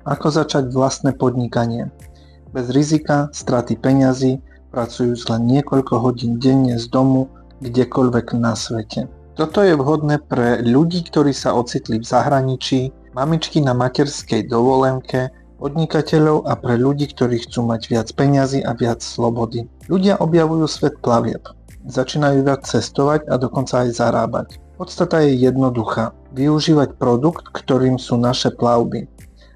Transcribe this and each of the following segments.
Ako začať vlastné podnikanie? Bez rizika, straty peňazí, pracujúc len niekoľko hodín denne z domu, kdekoľvek na svete. Toto je vhodné pre ľudí, ktorí sa ocitli v zahraničí, mamičky na materskej dovolenke, podnikateľov a pre ľudí, ktorí chcú mať viac peňazí a viac slobody. Ľudia objavujú svet plavieb, začínajú viac cestovať a dokonca aj zarábať. Podstata je jednoduchá. Využívať produkt, ktorým sú naše plavby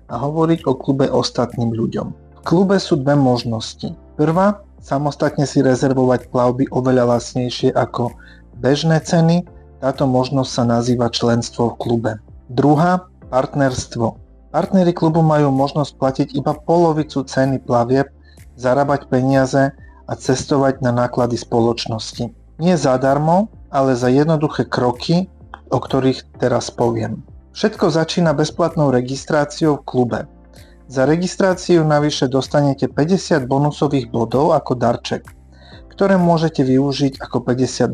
a hovoriť o klube ostatným ľuďom. V klube sú dve možnosti. Prvá, samostatne si rezervovať plavby oveľa lacnejšie ako bežné ceny. Táto možnosť sa nazýva členstvo v klube. Druhá, partnerstvo. Partneri klubu majú možnosť platiť iba polovicu ceny plavieb, zarábať peniaze a cestovať na náklady spoločnosti. Nie zadarmo, ale za jednoduché kroky, o ktorých teraz poviem. Všetko začína bezplatnou registráciou v klube. Za registráciu navyše dostanete 50 bonusových bodov ako darček, ktoré môžete využiť ako $50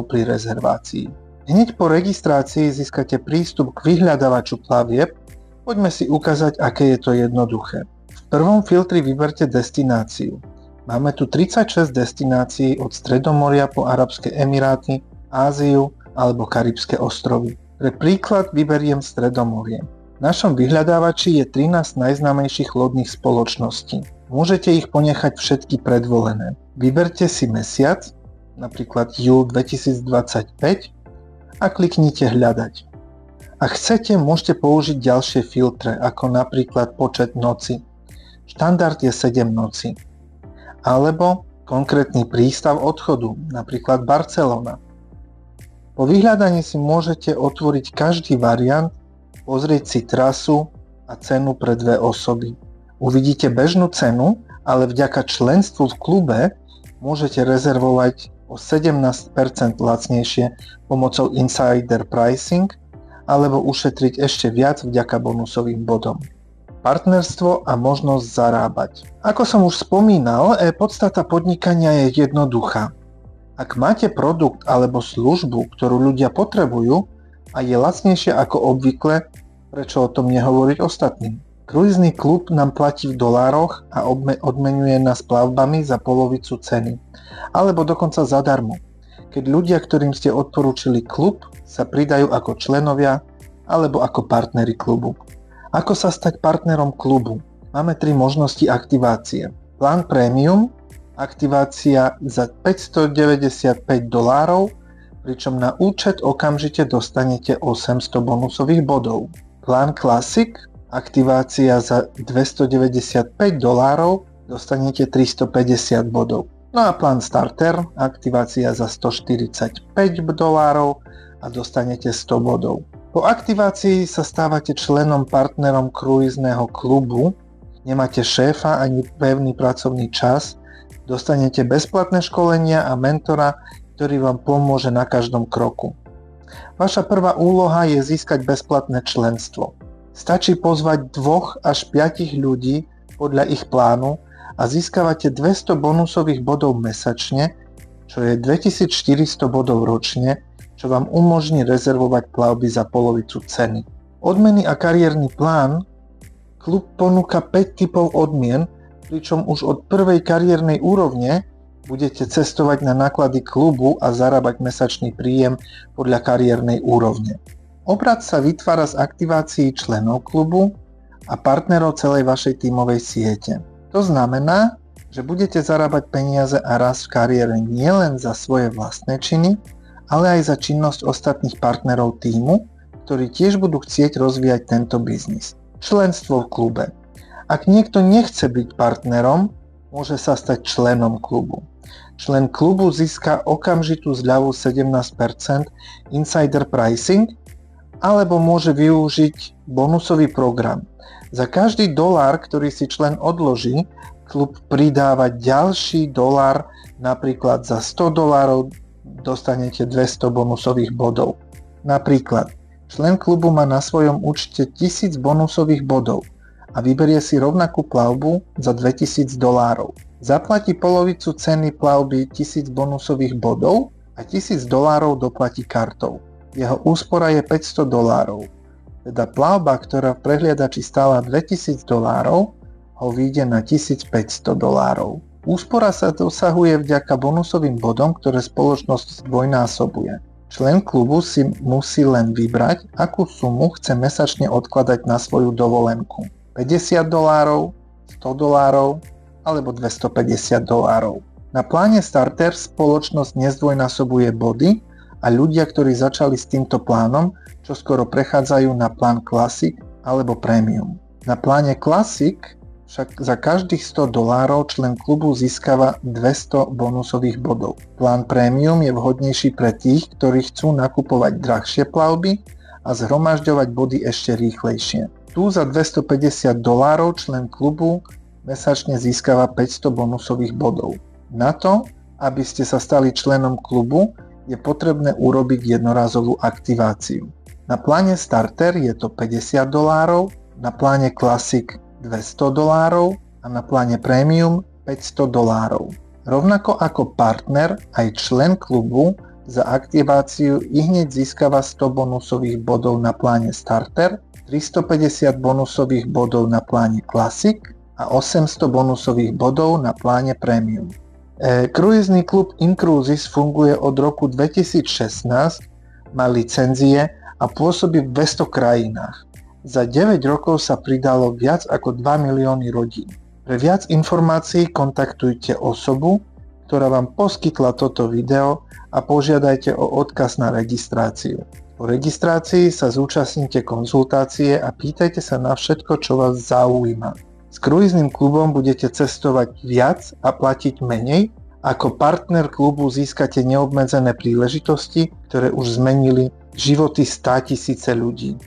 pri rezervácii. Hneď po registrácii získate prístup k vyhľadávaču plavieb. Poďme si ukázať, aké je to jednoduché. V prvom filtri vyberte destináciu. Máme tu 36 destinácií od Stredomoria po Arabské Emiráty, Áziu alebo Karibské ostrovy. Pre príklad vyberiem Stredomorie. V našom vyhľadávači je 13 najznámejších lodných spoločností. Môžete ich ponechať všetky predvolené. Vyberte si mesiac, napríklad júl 2025 a kliknite hľadať. Ak chcete, môžete použiť ďalšie filtre, ako napríklad počet noci. Štandard je 7 nocí. Alebo konkrétny prístav odchodu, napríklad Barcelona. Po vyhľadaní si môžete otvoriť každý variant, pozrieť si trasu a cenu pre dve osoby. Uvidíte bežnú cenu, ale vďaka členstvu v klube môžete rezervovať o 17% lacnejšie pomocou insider pricing alebo ušetriť ešte viac vďaka bonusovým bodom. Partnerstvo a možnosť zarábať. Ako som už spomínal, podstata podnikania je jednoduchá. Ak máte produkt alebo službu, ktorú ľudia potrebujú a je lacnejšia ako obvykle, prečo o tom nehovoriť ostatným? Kruizný klub nám platí v dolároch a odmenuje nás plavbami za polovicu ceny, alebo dokonca zadarmo, keď ľudia, ktorým ste odporúčili klub, sa pridajú ako členovia alebo ako partneri klubu. Ako sa stať partnerom klubu? Máme 3 možnosti aktivácie. Plán Premium, aktivácia za $595, pričom na účet okamžite dostanete 800 bonusových bodov. Plán Classic, aktivácia za $295, dostanete 350 bodov. No a plán Starter, aktivácia za $145 a dostanete 100 bodov. Po aktivácii sa stávate členom partnerom kruizného klubu, nemáte šéfa ani pevný pracovný čas, dostanete bezplatné školenia a mentora, ktorý vám pomôže na každom kroku. Vaša prvá úloha je získať bezplatné členstvo. Stačí pozvať 2 až 5 ľudí podľa ich plánu a získavate 200 bonusových bodov mesačne, čo je 2400 bodov ročne, čo vám umožní rezervovať plavby za polovicu ceny. Odmeny a kariérny plán. Klub ponúka 5 typov odmien, pričom už od prvej kariérnej úrovne budete cestovať na náklady klubu a zarábať mesačný príjem podľa kariérnej úrovne. Obrat sa vytvára z aktivácií členov klubu a partnerov celej vašej tímovej siete. To znamená, že budete zarábať peniaze a rast v kariére nielen za svoje vlastné činy, ale aj za činnosť ostatných partnerov tímu, ktorí tiež budú chcieť rozvíjať tento biznis. Členstvo v klube. Ak niekto nechce byť partnerom, môže sa stať členom klubu. Člen klubu získa okamžitú zľavu 17% insider pricing, alebo môže využiť bonusový program. Za každý dolár, ktorý si člen odloží, klub pridáva ďalší dolár, napríklad za $100 dostanete 200 bonusových bodov. Napríklad, člen klubu má na svojom účte 1000 bonusových bodov a vyberie si rovnakú plavbu za $2000. Zaplatí polovicu ceny plavby 1000 bonusových bodov a $1000 doplatí kartou. Jeho úspora je $500. Teda plavba, ktorá v prehliadači stála $2000, ho vyjde na $1500. Úspora sa dosahuje vďaka bonusovým bodom, ktoré spoločnosť zdvojnásobuje. Člen klubu si musí len vybrať, akú sumu chce mesačne odkladať na svoju dovolenku. $50, $100 alebo $250. Na pláne Starter spoločnosť nezdvojnásobuje body a ľudia, ktorí začali s týmto plánom, čoskoro prechádzajú na plán Classic alebo Premium. Na pláne Classic však za každých $100 člen klubu získava 200 bonusových bodov. Plán Premium je vhodnejší pre tých, ktorí chcú nakupovať drahšie plavby a zhromažďovať body ešte rýchlejšie. Tu za $250 člen klubu mesačne získava 500 bonusových bodov. Na to, aby ste sa stali členom klubu, je potrebné urobiť jednorazovú aktiváciu. Na pláne Starter je to $50, na pláne Classic $200 a na pláne Premium $500. Rovnako ako partner, aj člen klubu za aktiváciu ihneď získava 100 bonusových bodov na pláne Starter, 350 bonusových bodov na pláne Classic a 800 bonusových bodov na pláne Premium. Kruizný klub Incruises funguje od roku 2016, má licenzie a pôsobí v 200 krajinách. Za 9 rokov sa pridalo viac ako 2 milióny rodín. Pre viac informácií kontaktujte osobu, ktorá vám poskytla toto video a požiadajte o odkaz na registráciu. Po registrácii sa zúčastnite konzultácie a pýtajte sa na všetko, čo vás zaujíma. S kruizným klubom budete cestovať viac a platiť menej. Ako partner klubu získate neobmedzené príležitosti, ktoré už zmenili životy 100 000 ľudí.